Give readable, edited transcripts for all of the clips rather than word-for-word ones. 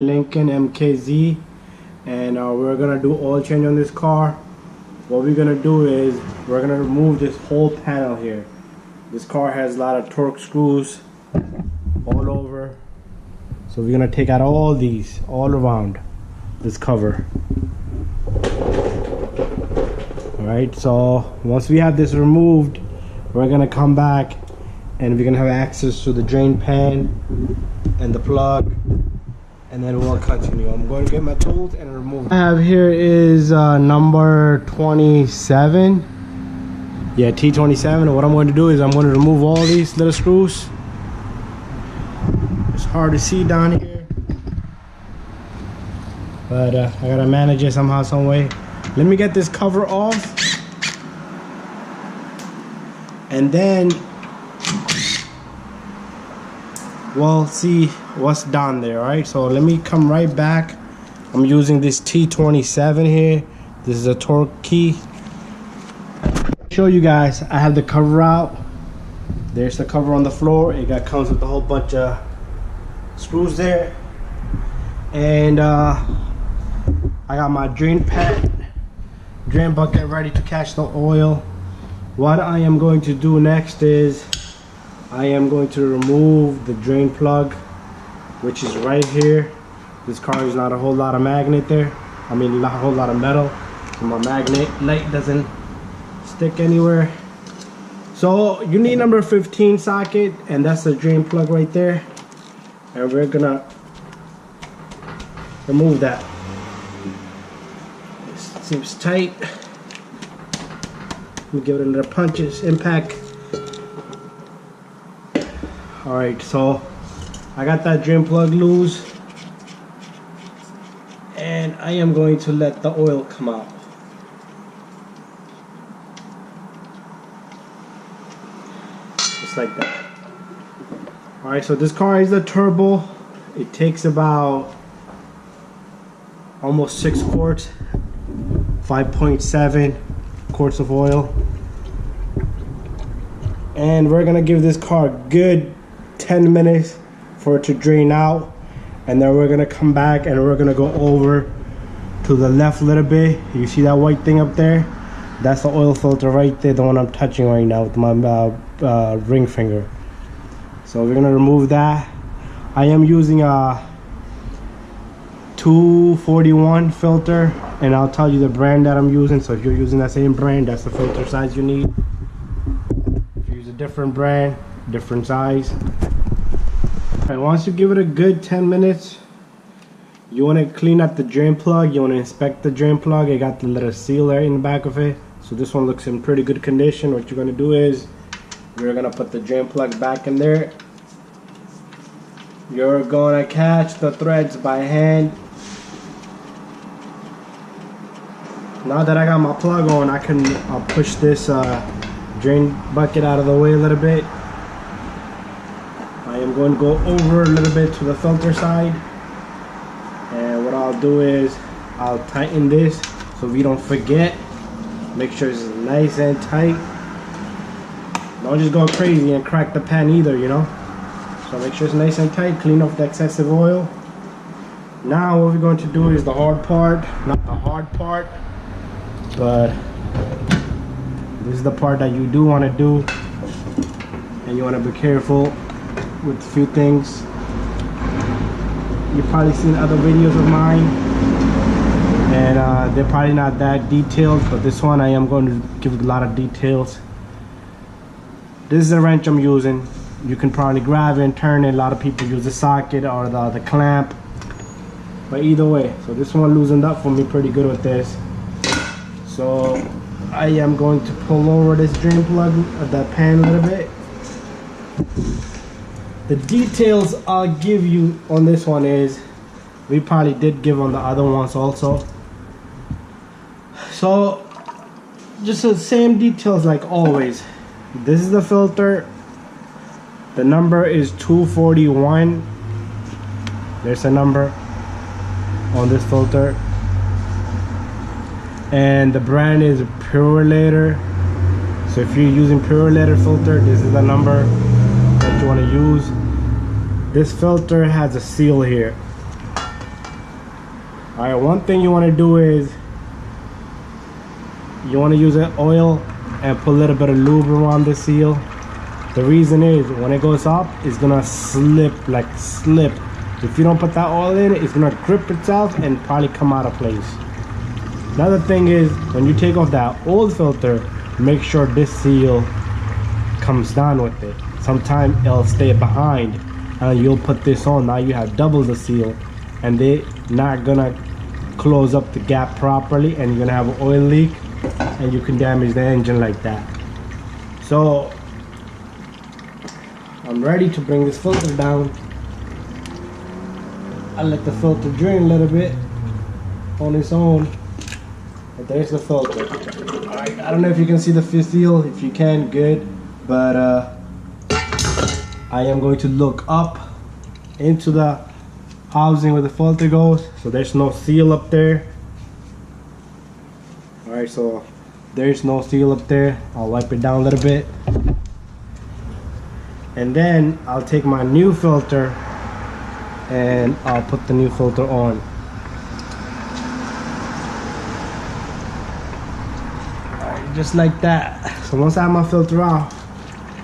Lincoln MKZ, and we're gonna do oil change on this car. What we're gonna do is we're gonna remove this whole panel here. This car has a lot of torque screws all over, so we're gonna take out all these all around this cover. Alright, so once we have this removed, we're gonna come back and we're gonna have access to the drain pan and the plug, and then we'll continue. I'm going to get my tools and remove it. I have here is number 27. Yeah, T27. What I'm going to do is I'm going to remove all these little screws. It's hard to see down here, but I gotta manage it somehow, some way. Let me get this cover off, and then we'll see what's down there. All right, so let me come right back. I'm using this T27 here. This is a torque key. Show you guys, I have the cover out. There's the cover on the floor. Comes with a whole bunch of screws there, and I got my drain bucket ready to catch the oil. What I am going to do next is I am going to remove the drain plug, which is right here. This car is not a whole lot of magnet there. I mean, not a whole lot of metal, so my magnet light doesn't stick anywhere. So you need number 15 socket, and that's the drain plug right there. And we're gonna remove that. It seems tight. Let me give it a little punches, impact. Alright, so I got that drain plug loose, and I am going to let the oil come out. Just like that. Alright, so this car is a turbo. It takes about almost 6 quarts, 5.7 quarts of oil. And we're gonna give this car a good 10 minutes for it to drain out, and then we're gonna come back and we're gonna go over to the left a little bit. You see that white thing up there? That's the oil filter right there, the one I'm touching right now with my ring finger. So we're gonna remove that. I am using a 241 filter, and I'll tell you the brand that I'm using. So if you're using that same brand, that's the filter size you need. If you use a different brand, different size. And once you give it a good 10 minutes, you want to clean up the drain plug. You want to inspect the drain plug. It got the little sealer in the back of it, so this one looks in pretty good condition. What you're going to do is we're going to put the drain plug back in there. You're going to catch the threads by hand. Now that I got my plug on, I'll push this drain bucket out of the way a little bit. I am going to go over a little bit to the filter side, and what I'll do is I'll tighten this so we don't forget. Make sure it's nice and tight. Don't just go crazy and crack the pan either, you know. So make sure it's nice and tight. Clean off the excessive oil. Now what we're going to do is the hard part. Not the hard part, but this is the part that you do want to do, and you want to be careful with a few things. You've probably seen other videos of mine, and they're probably not that detailed, but this one I am going to give a lot of details. This is the wrench I'm using. You can probably grab it and turn it. A lot of people use the socket or the clamp, but either way. So this one loosened up for me pretty good with this. So I am going to pull over this drain plug of that pan a little bit. The details I'll give you on this one is we probably did give on the other ones also. So just the same details like always. This is the filter. The number is 241. There's a number on this filter. And the brand is Purelator. So if you're using Purelator filter, this is the number that you want to use. This filter has a seal here. Alright, one thing you want to do is you want to use an oil and put a little bit of lube around the seal. The reason is when it goes up, it's gonna slip. If you don't put that oil in, it's gonna grip itself and probably come out of place. Another thing is when you take off that old filter, make sure this seal comes down with it. Sometimes it'll stay behind and you'll put this on. Now you have double the seal and they're not gonna close up the gap properly, and you're gonna have an oil leak and you can damage the engine like that. So I'm ready to bring this filter down. I let the filter drain a little bit on its own. But there's the filter. Alright, I don't know if you can see the seal. If you can, good. But I am going to look up into the housing where the filter goes. So there's no seal up there. Alright, so there's no seal up there. I'll wipe it down a little bit. And then I'll take my new filter and I'll put the new filter on. Alright, just like that. So once I have my filter off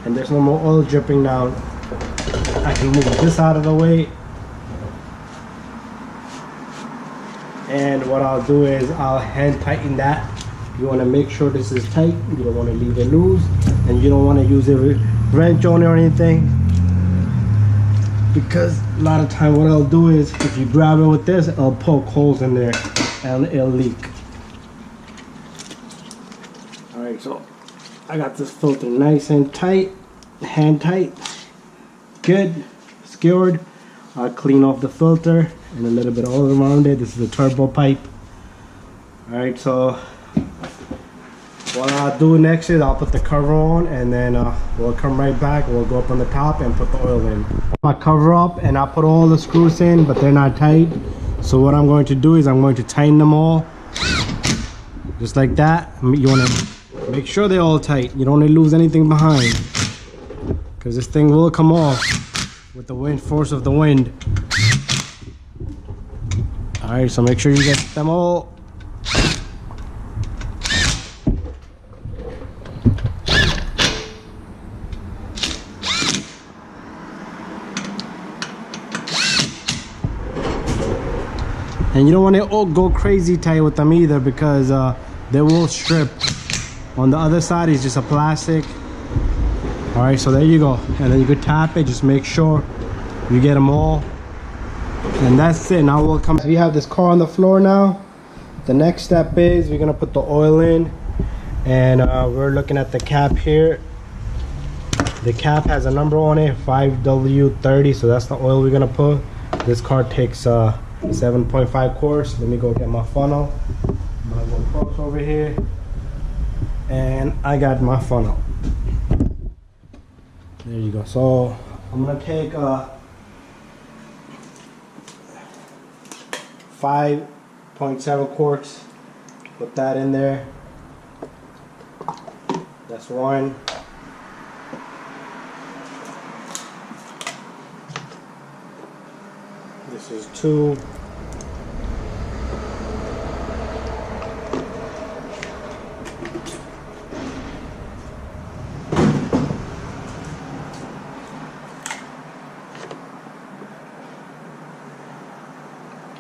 and there's no more oil dripping down, I can move this out of the way. And what I'll do is I'll hand tighten that. You want to make sure this is tight. You don't want to leave it loose, and you don't want to use a wrench on it or anything, because a lot of time what I'll do is if you grab it with this, I'll poke holes in there and it'll leak. Alright, so I got this filter nice and tight, hand tight, good, secured. I'll clean off the filter and a little bit all around it. This is a turbo pipe. Alright, so what I'll do next is I'll put the cover on, and then we'll come right back. We'll go up on the top and put the oil in. My cover up and I'll put all the screws in, but they're not tight. So what I'm going to do is I'm going to tighten them all just like that. You want to make sure they're all tight. You don't want to lose anything behind, because this thing will come off with the wind, force of the wind. Alright, so make sure you get them all. And you don't want to go crazy tight with them either, because they will strip. On the other side is just a plastic. Alright, so there you go. And then you could tap it, just make sure you get them all. And that's it. Now we'll come. We have this car on the floor now. The next step is we're gonna put the oil in, and we're looking at the cap here. The cap has a number on it, 5W30, so that's the oil we're gonna put. This car takes 7.5 quarts. Let me go get my funnel. I'm gonna go close over here, and I got my funnel. There you go. So I'm gonna take 5.7 quarts, put that in there. That's one. This is two.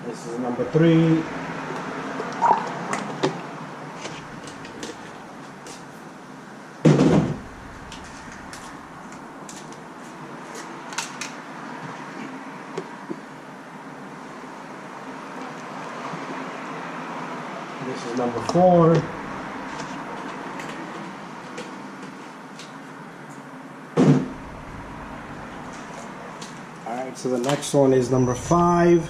This is number three. This is number four. Alright, so the next one is number 5.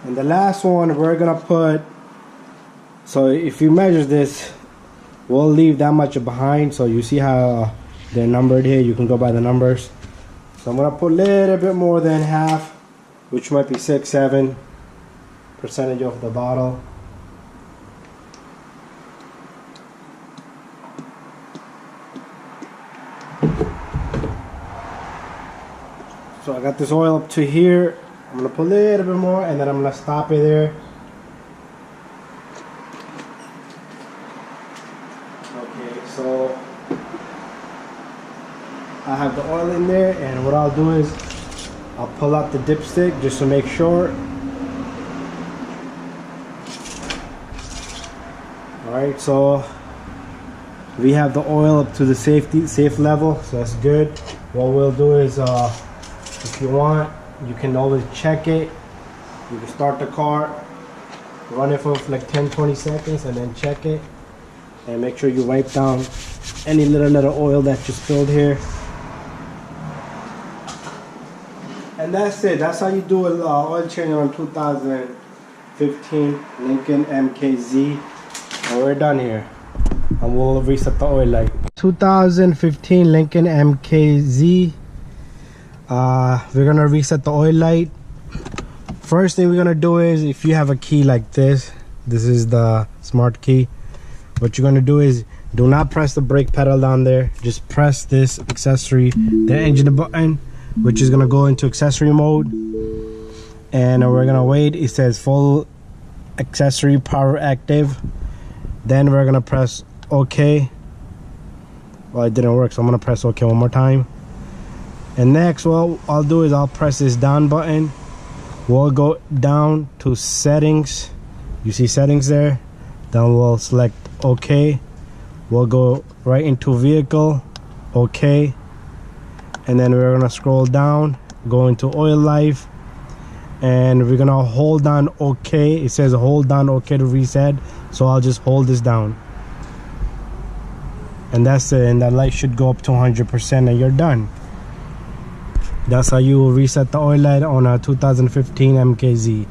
And the last one we're gonna put, so if you measure this, we'll leave that much behind. So you see how they're numbered here, you can go by the numbers. So I'm gonna put a little bit more than half, which might be 6-7% of the bottle. So I got this oil up to here. I'm gonna put a little bit more and then I'm gonna stop it there. Okay, so I have the oil in there, and what I'll do is I'll pull out the dipstick just to make sure. Alright, so we have the oil up to the safe level, so that's good. What we'll do is if you want, you can always check it. You can start the car, run it for like 10-20 seconds and then check it, and make sure you wipe down any little oil that you spilled here. And that's it. That's how you do an oil change on 2015 Lincoln MKZ. And we're done here. And we'll reset the oil light. 2015 Lincoln MKZ. We're gonna reset the oil light. First thing we're gonna do is, if you have a key like this is the smart key. What you're gonna do is, do not press the brake pedal down there. Just press this accessory, the engine button, which is gonna go into accessory mode, and we're gonna wait. It says full accessory power active. Then we're gonna press OK. Well, it didn't work, so I'm gonna press OK one more time. And next, what I'll do is I'll press this down button. We'll go down to settings. You see settings there? Then we'll select OK. We'll go right into vehicle, OK. And then we're gonna scroll down, go into oil life, and we're gonna hold down OK. It says hold down OK to reset, so I'll just hold this down, and that's it. And that light should go up to 100% and you're done. That's how you reset the oil light on a 2015 MKZ.